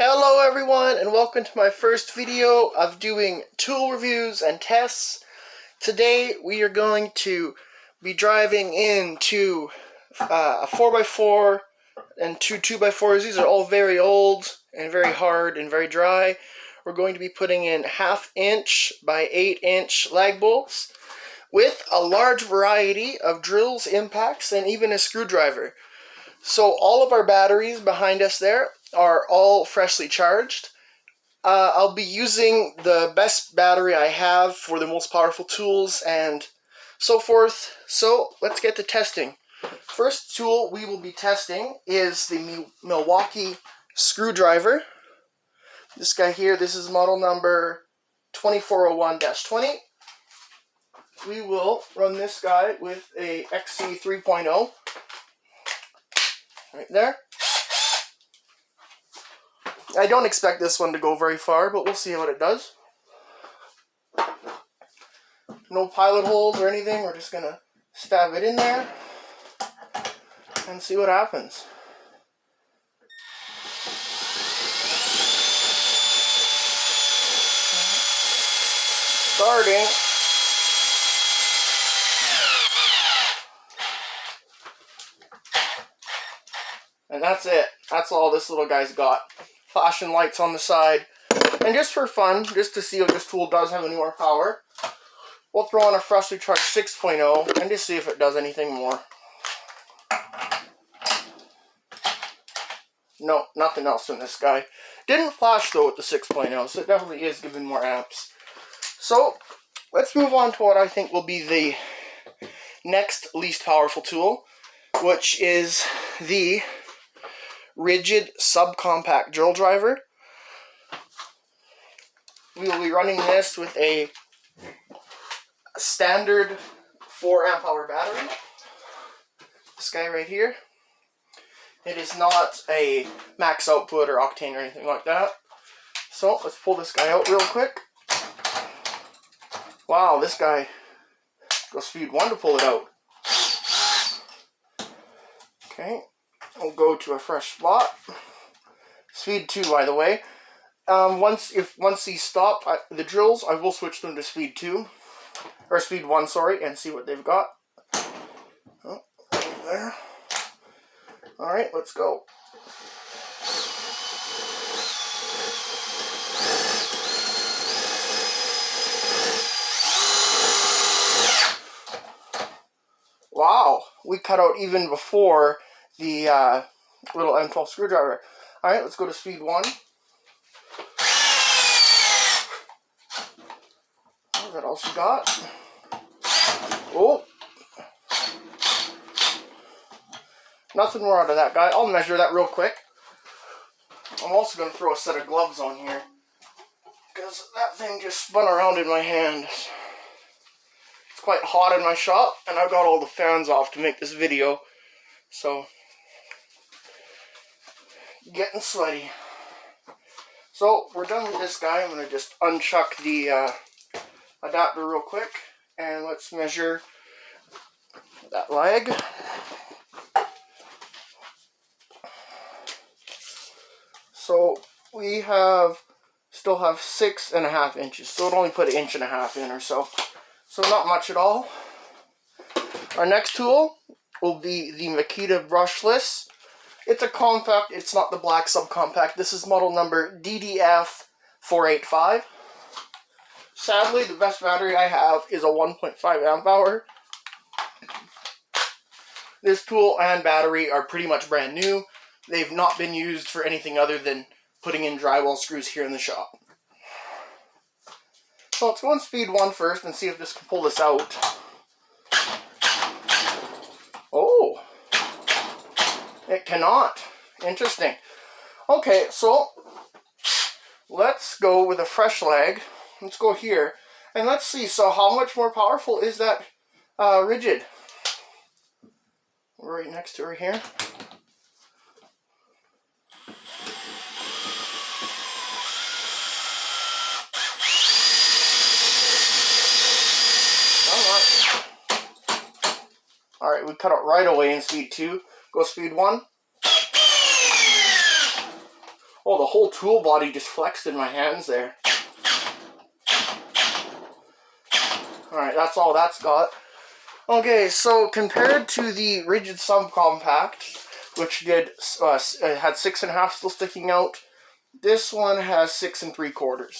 Hello everyone, and welcome to my first video of doing tool reviews and tests. Today we are going to be driving into a 4x4 and two 2x4s. These are all very old and very hard and very dry. We're going to be putting in 1/2 inch by 8 inch lag bolts with a large variety of drills, impacts, and even a screwdriver. So all of our batteries behind us there are all freshly charged. I'll be using the best battery I have for the most powerful tools and so forth. So let's get to testing. First tool we will be testing is the Milwaukee screwdriver. This guy here, this is model number 2401-20. We will run this guy with a XC 3.0 right there. I don't expect this one to go very far, but we'll see what it does. No pilot holes or anything. We're just going to stab it in there and see what happens. Starting. And that's it. That's all this little guy's got. Flashing lights on the side. And just for fun, just to see if this tool does have any more power, we'll throw on a freshly charged 6.0 and just see if it does anything more. No, nothing else in this guy. Didn't flash though with the 6.0, so it definitely is giving more amps. So, let's move on to what I think will be the next least powerful tool, which is the RIDGID subcompact drill driver. We will be running this with a standard 4 amp hour battery. This guy right here. It is not a max output or octane or anything like that. So let's pull this guy out real quick. Wow, this guy goes speed 1 to pull it out. Okay. We'll go to a fresh spot. Speed 2, by the way. Once these stop the drills, I will switch them to speed 2 or speed 1, sorry, and see what they've got. Oh, there. All right, let's go. Wow, we cut out even before the little M12 screwdriver. Alright, let's go to speed 1. Is that all she got? Oh! Nothing more out of that guy. I'll measure that real quick. I'm also going to throw a set of gloves on here, because that thing just spun around in my hand. It's quite hot in my shop, and I've got all the fans off to make this video, so getting sweaty. So we're done with this guy. I'm going to just unchuck the adapter real quick, and let's measure that lag. So we still have 6.5 inches, so it'll only put 1.5 inches in or so. So not much at all. Our next tool will be the Makita brushless. It's a compact, it's not the black subcompact. This is model number DDF485. Sadly, the best battery I have is a 1.5 amp hour. This tool and battery are pretty much brand new. They've not been used for anything other than putting in drywall screws here in the shop. So let's go on speed 1 first and see if this can pull this out. Oh! It cannot. Interesting. Okay, so let's go with a fresh lag. Let's go here. And let's see, so how much more powerful is that RIDGID? We're right next to her here. Alright, we cut it right away in speed 2. Go speed 1. Oh, the whole tool body just flexed in my hands there. Alright, that's all that's got. Okay, so compared to the RIDGID subcompact, which had 6.5 still sticking out, this one has 6 3/4.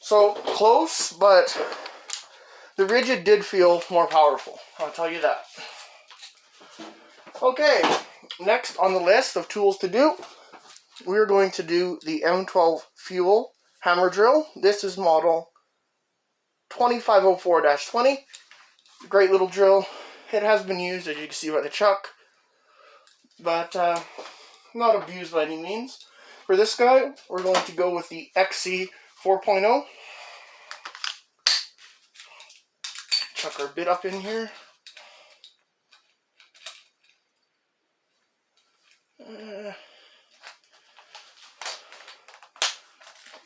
So close, but the RIDGID did feel more powerful. I'll tell you that. Okay, next on the list of tools to do, we're going to do the M12 Fuel hammer drill. This is model 2504-20. Great little drill. It has been used, as you can see by the chuck, but not abused by any means. For this guy, we're going to go with the XC 4.0. Chuck our bit up in here.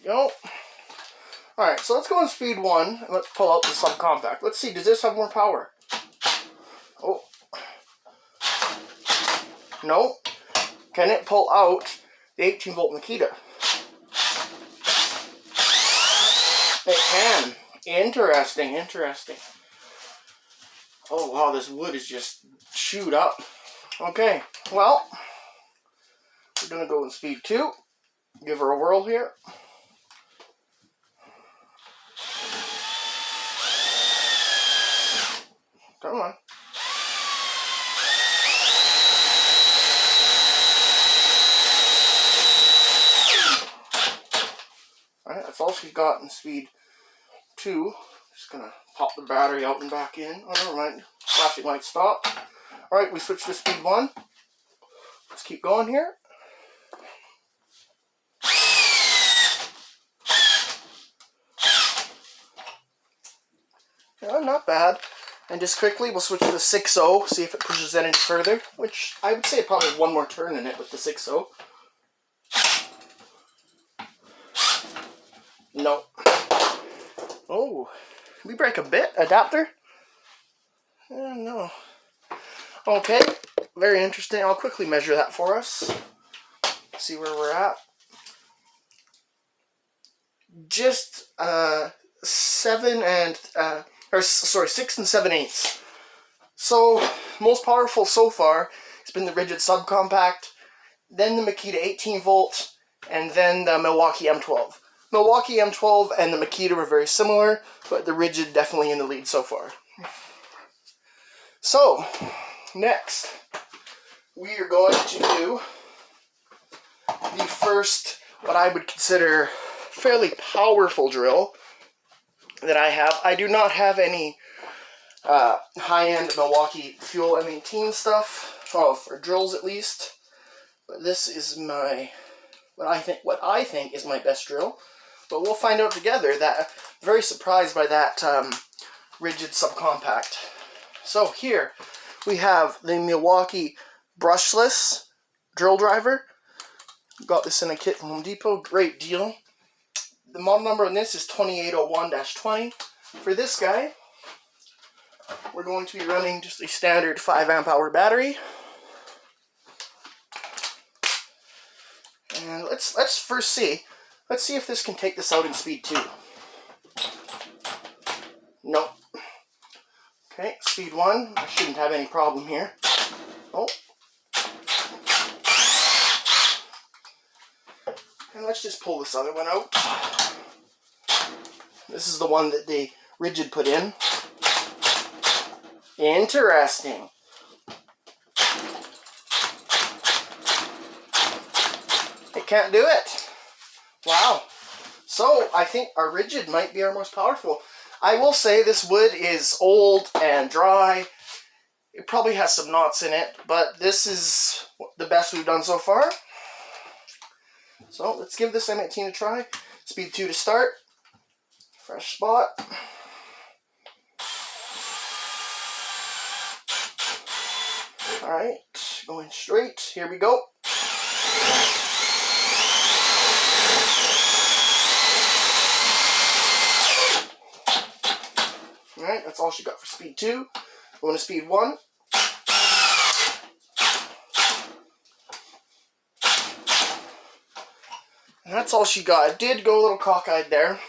Go. Alright, so let's go on speed 1 and let's pull out the subcompact. Let's see, does this have more power? Oh. No. Can it pull out the 18 volt Makita? It can. Interesting, interesting. Oh wow, this wood is just chewed up. Okay, well, we're going to go in speed 2. Give her a whirl here. Come on. Alright, that's all she's got in speed 2. Just gonna pop the battery out and back in. Oh, never mind. Flashing light stop. Alright, we switched to speed 1. Let's keep going here. Yeah, not bad. And just quickly, we'll switch to the 6.0, see if it pushes that any further, which I would say it probably has one more turn in it with the 6.0. No. Oh, we break a bit? Adapter? No. Okay, very interesting. I'll quickly measure that for us. See where we're at. Just 6 7/8. So most powerful so far has been the RIDGID subcompact, then the Makita 18 volt, and then the Milwaukee M12. Milwaukee M12 and the Makita were very similar, but the RIDGID definitely in the lead so far. So next we are going to do the first, what I would consider fairly powerful drill that I have. I do not have any high-end Milwaukee Fuel M18 stuff, for drills at least. But this is my what I think is my best drill. But we'll find out together. That very surprised by that RIDGID subcompact. So here we have the Milwaukee brushless drill driver. Got this in a kit from Home Depot. Great deal. The model number on this is 2801-20. For this guy, we're going to be running just a standard 5 amp hour battery. And let's first see. Let's see if this can take this out in speed 2. Nope. Okay, speed 1. I shouldn't have any problem here. Oh. And let's just pull this other one out. This is the one that the RIDGID put in. Interesting. It can't do it. Wow. So I think our RIDGID might be our most powerful. I will say this wood is old and dry. It probably has some knots in it, but this is the best we've done so far. So let's give this M18 a try. Speed 2 to start. Fresh spot. Alright, going straight. Here we go. Alright, that's all she got for speed 2. Going to speed 1. And that's all she got. It did go a little cockeyed there.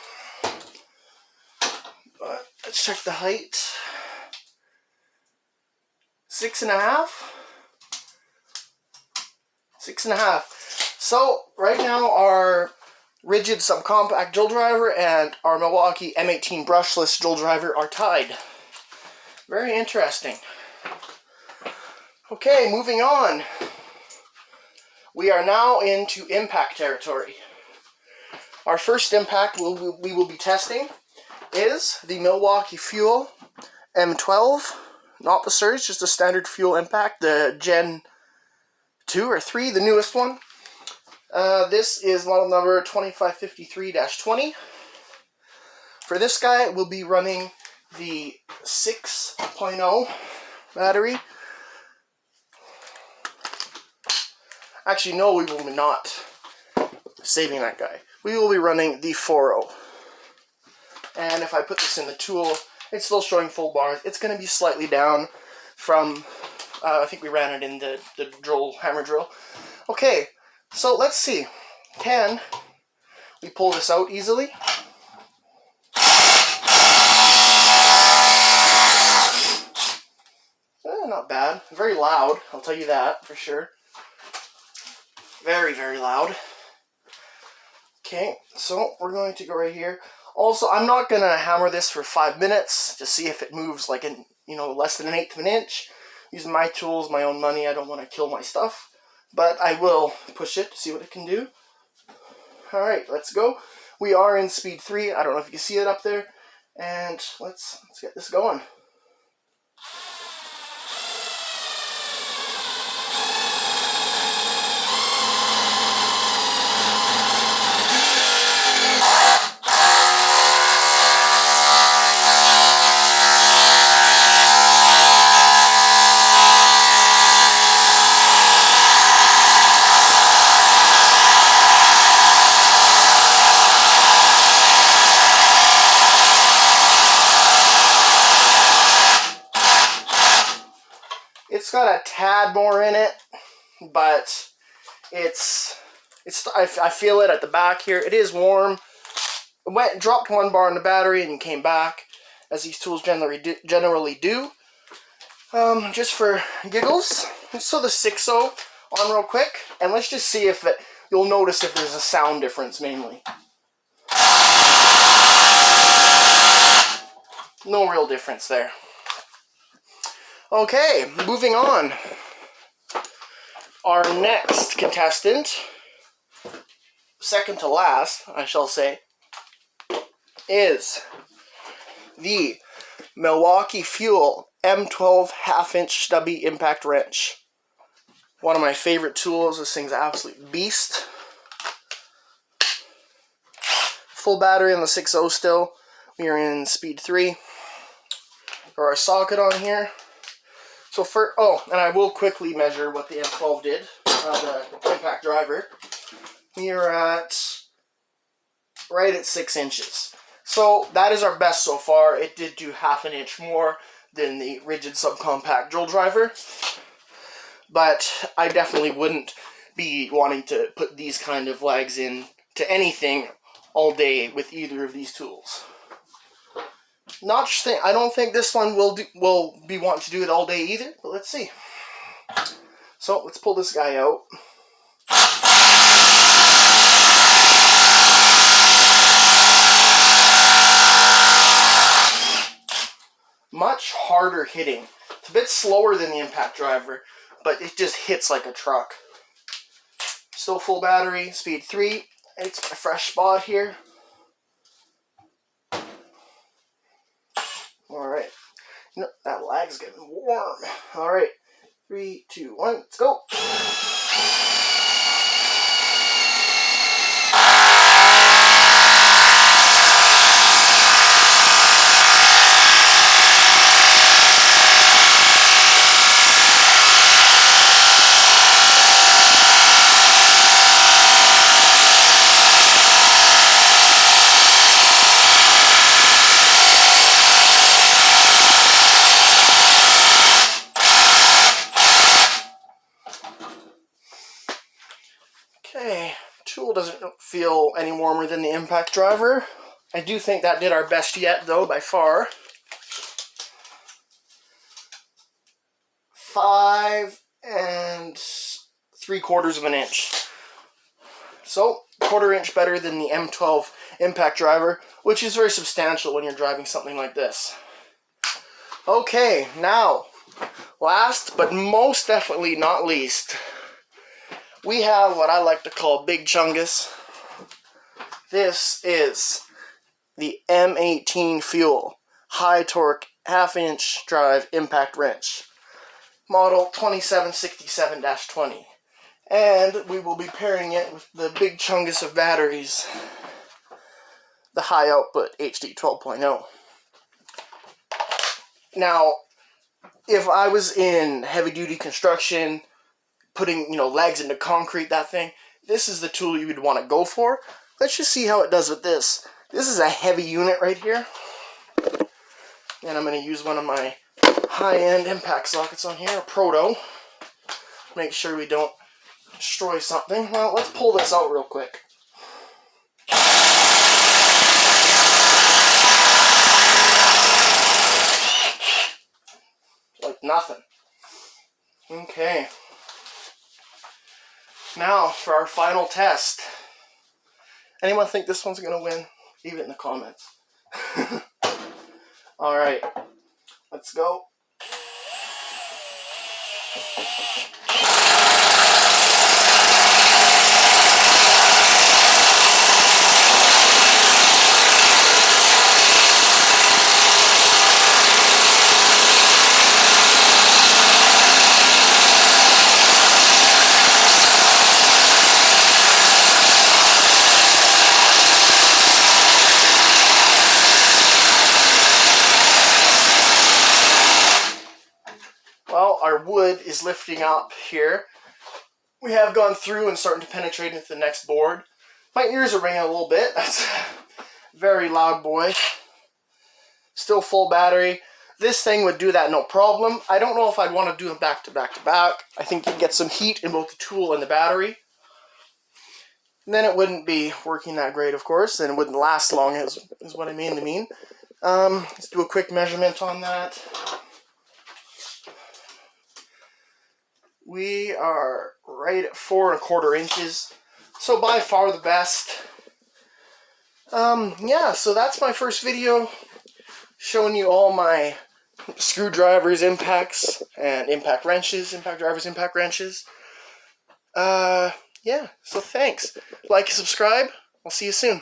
But let's check the height. 6.5. 6.5. So right now our RIDGID subcompact drill driver and our Milwaukee M18 brushless drill driver are tied. Very interesting. Okay, moving on. We are now into impact territory. Our first impact we will be testing is the Milwaukee Fuel M12. Not the Surge, just the standard fuel impact, the Gen 2 or 3, the newest one. This is model number 2553-20. For this guy, we'll be running the 6.0 battery. Actually, no, we will be not saving that guy. We will be running the 4.0. And if I put this in the tool, it's still showing full bars. It's going to be slightly down from, I think we ran it in the hammer drill. Okay, so let's see. Can we pull this out easily? Not bad. Very loud, I'll tell you that for sure. Very, very loud. Okay, so we're going to go right here. Also, I'm not going to hammer this for 5 minutes to see if it moves like less than 1/8 of an inch. Using my tools, my own money, I don't want to kill my stuff. But I will push it to see what it can do. Alright, let's go. We are in speed 3. I don't know if you can see it up there. And let's get this going. It's got a tad more in it, but I feel it at the back here. It is warm. It dropped 1 bar in the battery and came back, as these tools generally do. Just for giggles, let's throw the 6.0 on real quick, and let's just see if you'll notice if there's a sound difference mainly. No real difference there. Okay, moving on. Our next contestant, second to last, I shall say, is the Milwaukee Fuel M12 1/2-inch stubby impact wrench. One of my favorite tools. This thing's an absolute beast. Full battery on the 6.0 still. We are in speed 3. Got our socket on here. So and I will quickly measure what the M12 did, the impact driver. We are right at 6 inches. So that is our best so far. It did do 1/2 inch more than the RIDGID subcompact drill driver. But I definitely wouldn't be wanting to put these kind of legs in to anything all day with either of these tools. I don't think this one will be wanting to do it all day either, but let's see. So let's pull this guy out. Much harder hitting. It's a bit slower than the impact driver, but it just hits like a truck. Still full battery, speed 3. It's a fresh spot here. Alright. That lag's getting warm. Alright. 3, 2, 1, let's go. feel any warmer than the impact driver. I do think that did our best yet, though, by far. 5 3/4 inch. So, 1/4 inch better than the M12 impact driver, which is very substantial when you're driving something like this. Okay, now, last but most definitely not least, we have what I like to call Big Chungus. This is the M18 Fuel high torque 1/2 inch drive impact wrench, model 2767-20. And we will be pairing it with the Big Chungus of batteries, the high output HD 12.0. Now, if I was in heavy duty construction, putting, legs into concrete, that thing, this is the tool you would want to go for. Let's just see how it does with this. This is a heavy unit right here. And I'm going to use one of my high-end impact sockets on here, a Proto. Make sure we don't destroy something. Well, let's pull this out real quick. Like nothing. Okay. Now, for our final test. Anyone think this one's going to win? Leave it in the comments. Alright. Let's go. Well, our wood is lifting up here. We have gone through and starting to penetrate into the next board. My ears are ringing a little bit. That's a very loud boy. Still full battery. This thing would do that no problem. I don't know if I'd want to do them back to back to back. I think you'd get some heat in both the tool and the battery. And then it wouldn't be working that great, of course, and it wouldn't last long, is what I mean. Let's do a quick measurement on that. We are right at 4 1/4 inches, so by far the best. Yeah, so that's my first video, showing you all my screwdrivers, impacts, and impact wrenches, impact drivers, impact wrenches. Yeah, so thanks. Like and subscribe. I'll see you soon.